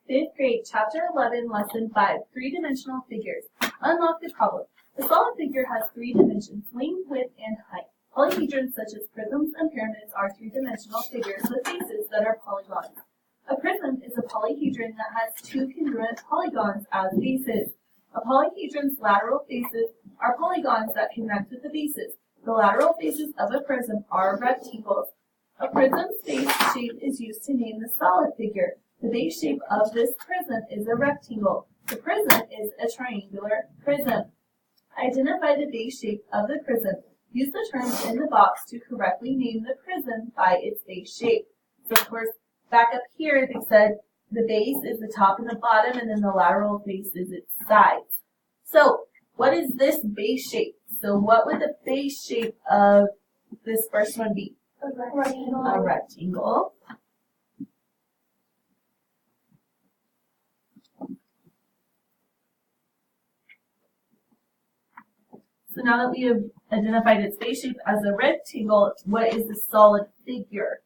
Fifth grade, chapter 11, lesson 5, three-dimensional figures. Unlock the problem. The solid figure has three dimensions, length, width, and height. Polyhedrons such as prisms and pyramids are three-dimensional figures with faces that are polygons. A prism is a polyhedron that has two congruent polygons as bases. A polyhedron's lateral faces are polygons that connect with the bases. The lateral faces of a prism are rectangles. A prism's base shape is used to name the solid figure. The base shape of this prism is a rectangle. The prism is a triangular prism. Identify the base shape of the prism. Use the terms in the box to correctly name the prism by its base shape. So of course, back up here they said the base is the top and the bottom, and then the lateral face is its sides. So what is this base shape? So what would the base shape of this first one be? A rectangle. A rectangle. So now that we have identified its base shape as a rectangle, what is the solid figure?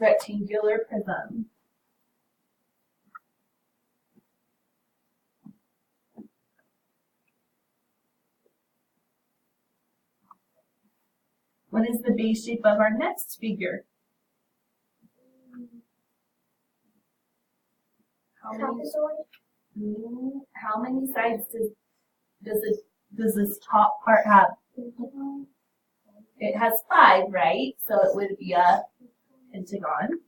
Rectangular prism. What is the base shape of our next figure? How many sides does this top part have? It has 5, right? So it would be a pentagon.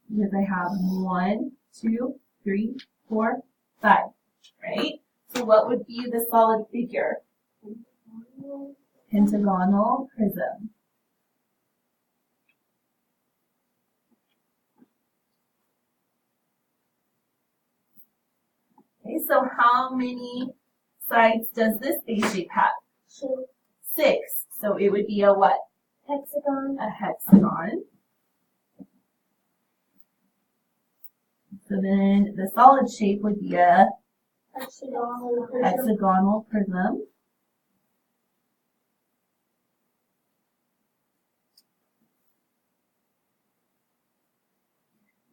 Because I have 1, 2, 3, 4, 5, right? So what would be the solid figure? Pentagonal prism. Okay, so how many sides does this base shape have? 6. So it would be a what? Hexagon. A hexagon. So then the solid shape would be a hexagonal prism.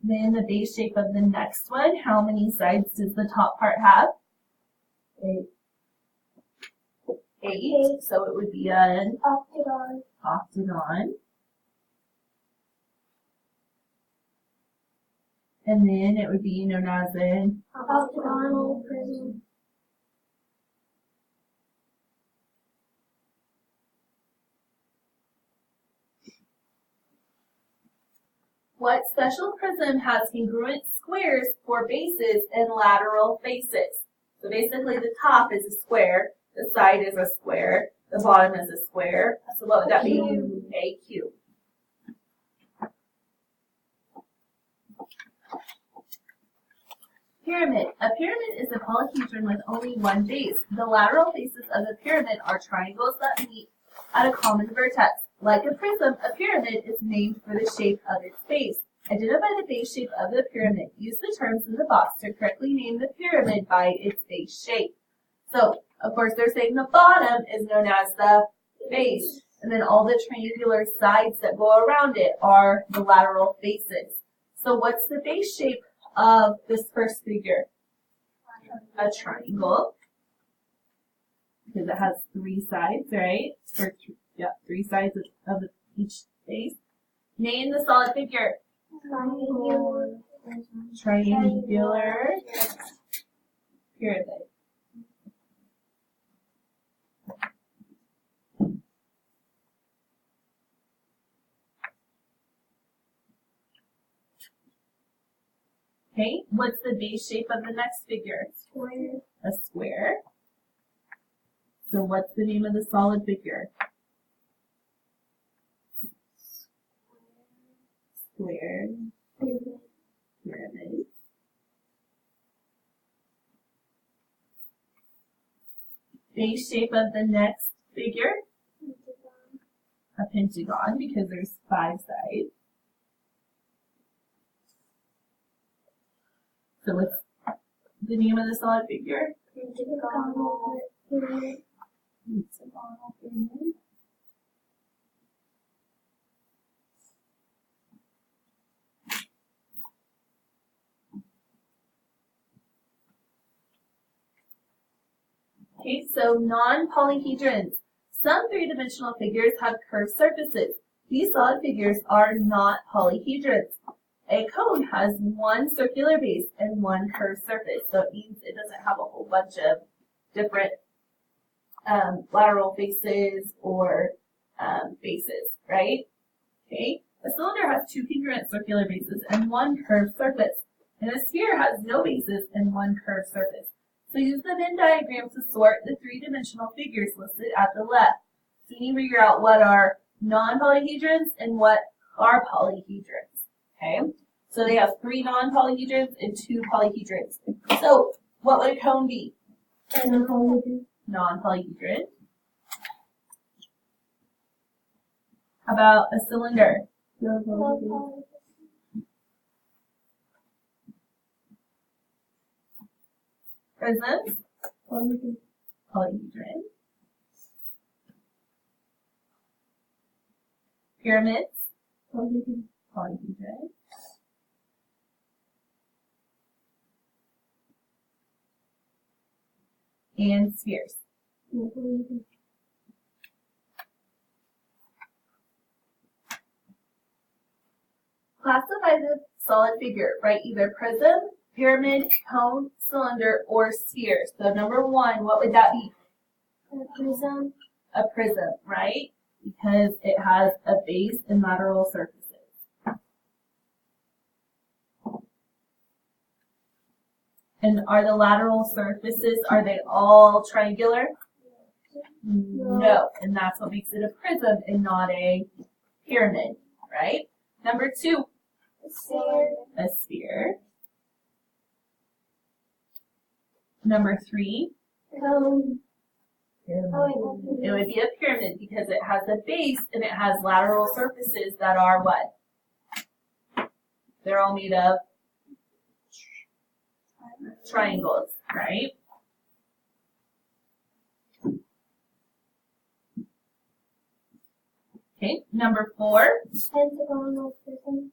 Then the base shape of the next one, how many sides does the top part have? 8. So it would be an octagon. And then it would be known as an octagonal prism. What special prism has congruent squares for bases and lateral faces? So basically the top is a square, the side is a square, the bottom is a square. So what would that be? A cube. Pyramid. A pyramid is a polyhedron with only one base. The lateral faces of the pyramid are triangles that meet at a common vertex. Like a prism, a pyramid is named for the shape of its base. Identify the base shape of the pyramid. Use the terms in the box to correctly name the pyramid by its base shape. So, of course, they're saying the bottom is known as the base. And then all the triangular sides that go around it are the lateral faces. So what's the base shape of this first figure? A triangle. Because it has 3 sides, right? Or 3 sides of each base. Name the solid figure. Triangular pyramid. Okay, what's the base shape of the next figure? Square. A square. So what's the name of the solid figure? Square. Pyramid. Base shape of the next figure? A pentagon, because there's 5 sides. So what's the name of the solid figure? Pentagonal pyramid. Hexagonal pyramid. Okay, so non-polyhedrons. Some three-dimensional figures have curved surfaces. These solid figures are not polyhedrons. A cone has one circular base and one curved surface, so it means it doesn't have a whole bunch of different lateral faces or bases, right? Okay, a cylinder has two congruent circular bases and one curved surface, and a sphere has no bases and one curved surface. So use the Venn diagram to sort the three-dimensional figures listed at the left. So you need to figure out what are non-polyhedrons and what are polyhedrons. Okay, so they have 3 non-polyhedrons and 2 polyhedrons. So what would a cone be? Non-polyhedron. How about a cylinder? Prisms? Polyhedron. Pyramids? Polyhedron. And spheres. Classify the solid figure. Write either prism, pyramid, cone, cylinder, or sphere. So number 1, what would that be? Prism. A prism, right? Because it has a base and lateral surfaces. And are the lateral surfaces, are they all triangular? No. And that's what makes it a prism and not a pyramid, right? Number 2, a sphere. Number 3, Cone. it would be a pyramid because it has a base and it has lateral surfaces that are what? They're all made of triangles, right? Okay, number 4, Pentagonal prism.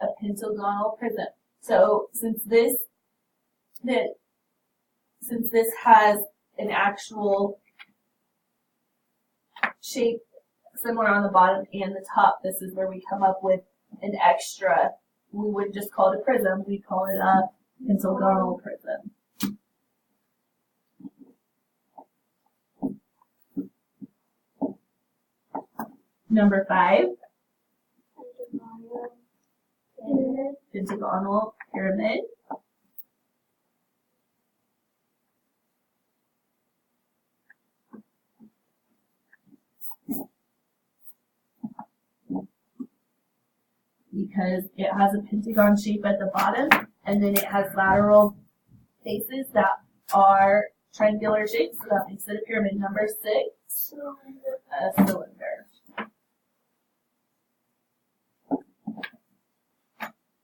a pentagonal prism. So since this has an actual shape similar on the bottom and the top, this is where we come up with an extra. We wouldn't just call it a prism, we'd call it a pentagonal prism. Number 5, pentagonal pyramid. Because it has a pentagon shape at the bottom, and then it has lateral faces that are triangular shapes, so that makes it a pyramid. Number 6, a cylinder.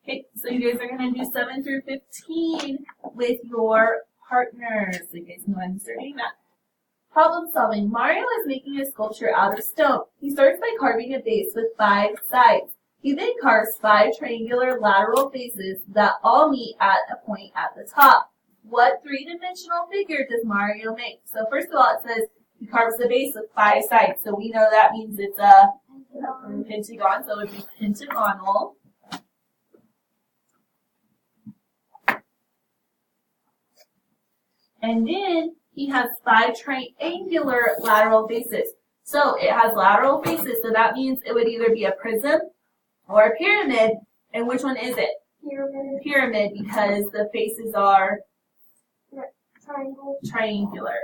Okay, so you guys are going to do 7 through 15 with your partners. So you guys know I'm starting that. Problem solving. Mario is making a sculpture out of stone. He starts by carving a base with 5 sides. He then carves 5 triangular lateral faces that all meet at a point at the top. What 3-dimensional figure does Mario make? So first of all, it says he carves the base with 5 sides. So we know that means it's a pentagon, so it would be pentagonal. And then he has 5 triangular lateral faces. So it has lateral faces, so that means it would either be a prism or a pyramid. And which one is it? Pyramid. Pyramid, because the faces are triangular.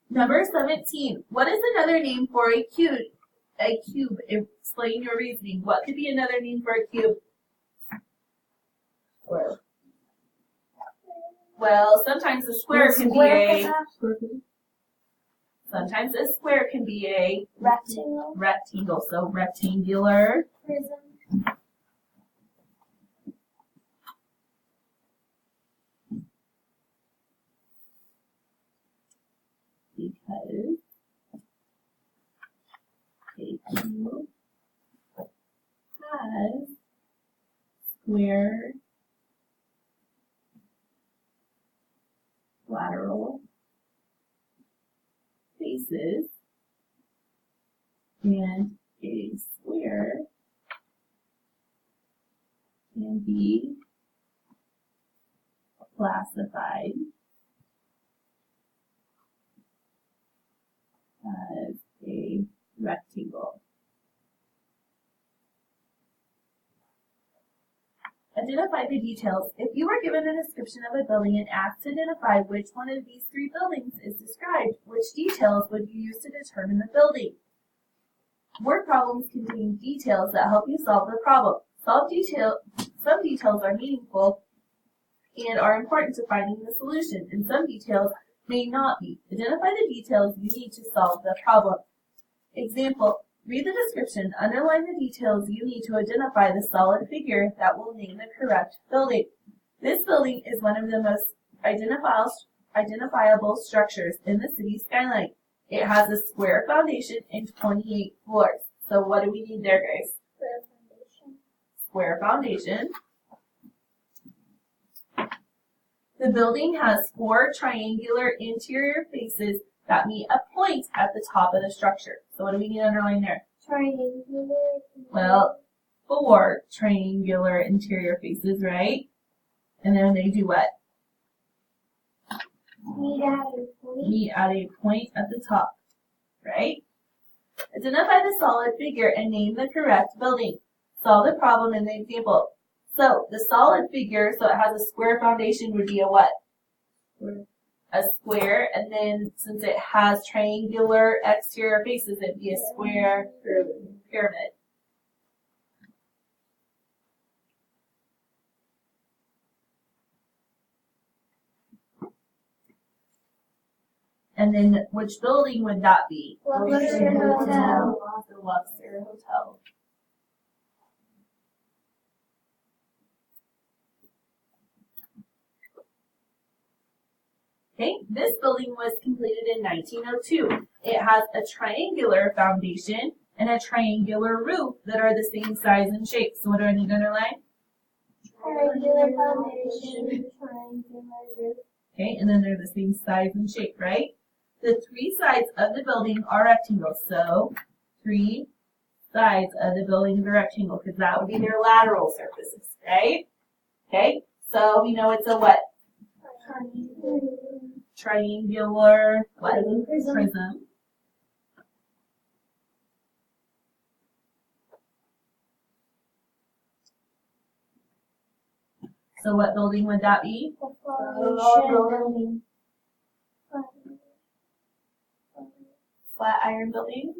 Number 17. What is another name for a cube? A cube. Explain your reasoning. What could be another name for a cube? Well, sometimes a square can be a. Sometimes a square can be a rectangle. So rectangular. Prism. Because a cube has square lateral faces, and a square can be classified as a rectangle. Identify the details. If you were given a description of a building and asked to identify which one of these three buildings is described, which details would you use to determine the building? Word problems contain details that help you solve the problem. Some details are meaningful and are important to finding the solution, and some details may not be. Identify the details you need to solve the problem. Example, read the description, underline the details you need to identify the solid figure that will name the correct building. This building is one of the most identifiable structures in the city skyline. It has a square foundation and 28 floors. So what do we need there, guys? Square foundation. The building has 4 triangular interior faces that meet a point at the top of the structure. So what do we need to underline there? Triangular. Well, 4 triangular interior faces, right? And then they do what? Meet at a point. Meet at a point at the top, right? Identify the solid figure and name the correct building. Solve the problem in the example. So the solid figure, so it has a square foundation, would be a what? A square, and then since it has triangular exterior faces, it'd be a square pyramid. And then which building would that be? Luxor Hotel. The Luxor Hotel. Okay, this building was completed in 1902. It has a triangular foundation and a triangular roof that are the same size and shape. So what do I need to underline? Triangular foundation. Triangular roof. Okay, and then they're the same size and shape, right? The 3 sides of the building are rectangles. So 3 sides of the building is a rectangle because that would be their lateral surfaces, right? Okay, so we know it's a what? Triangular what? Prism. So what building would that be? Foundation. Flat iron building.